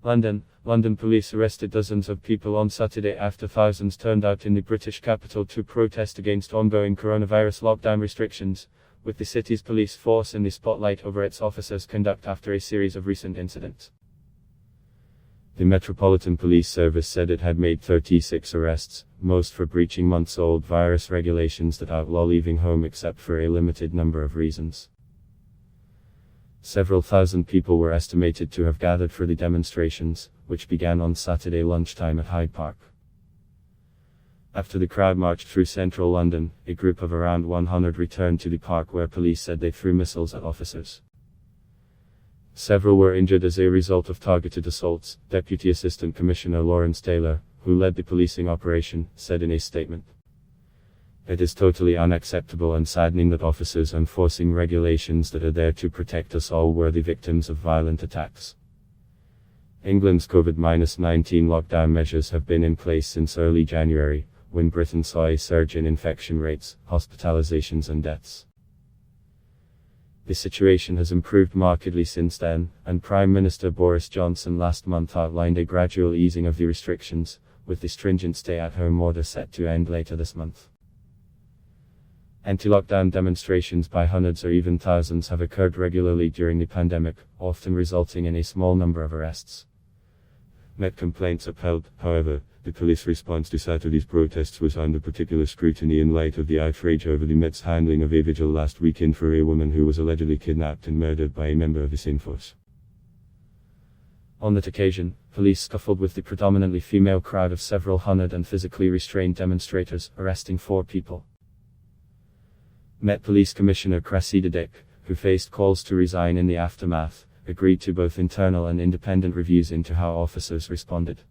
London police arrested dozens of people on Saturday after thousands turned out in the British capital to protest against ongoing coronavirus lockdown restrictions, with the city's police force in the spotlight over its officers' conduct after a series of recent incidents. The Metropolitan Police Service said it had made 36 arrests, most for breaching months-old virus regulations that outlaw leaving home except for a limited number of reasons. Several thousand people were estimated to have gathered for the demonstrations, which began on Saturday lunchtime at Hyde Park. After the crowd marched through central London, a group of around 100 returned to the park where police said they threw missiles at officers. Several were injured as a result of targeted assaults, Deputy Assistant Commissioner Lawrence Taylor, who led the policing operation, said in a statement. It is totally unacceptable and saddening that officers enforcing regulations that are there to protect us all were the victims of violent attacks. England's COVID-19 lockdown measures have been in place since early January, when Britain saw a surge in infection rates, hospitalizations and deaths. The situation has improved markedly since then, and Prime Minister Boris Johnson last month outlined a gradual easing of the restrictions, with the stringent stay-at-home order set to end later this month. Anti-lockdown demonstrations by hundreds or even thousands have occurred regularly during the pandemic, often resulting in a small number of arrests. Met complaints upheld, however, the police response to Saturday's protests was under particular scrutiny in light of the outrage over the Met's handling of a vigil last weekend for a woman who was allegedly kidnapped and murdered by a member of the same force. On that occasion, police scuffled with the predominantly female crowd of several hundred and physically restrained demonstrators, arresting 4 people. Met Police Commissioner Cressida Dick, who faced calls to resign in the aftermath, agreed to both internal and independent reviews into how officers responded.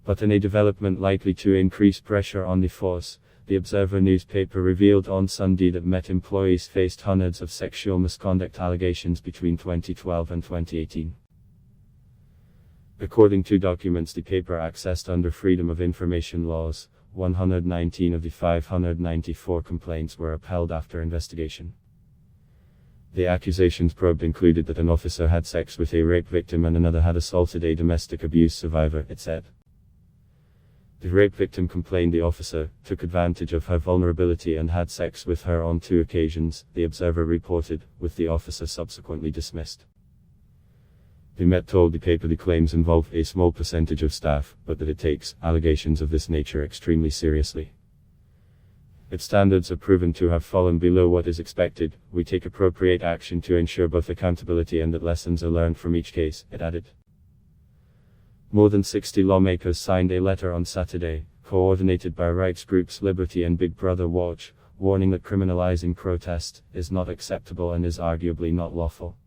But in a development likely to increase pressure on the force, the Observer newspaper revealed on Sunday that Met employees faced hundreds of sexual misconduct allegations between 2012 and 2018. According to documents the paper accessed under Freedom of Information laws, 119 of the 594 complaints were upheld after investigation. The accusations probed included that an officer had sex with a rape victim and another had assaulted a domestic abuse survivor, it said. The rape victim complained the officer took advantage of her vulnerability and had sex with her on 2 occasions, the Observer reported, with the officer subsequently dismissed. The Met told the paper the claims involve a small percentage of staff, but that it takes allegations of this nature extremely seriously. If standards are proven to have fallen below what is expected, we take appropriate action to ensure both accountability and that lessons are learned from each case, it added. More than 60 lawmakers signed a letter on Saturday, coordinated by rights groups Liberty and Big Brother Watch, warning that criminalizing protest is not acceptable and is arguably not lawful.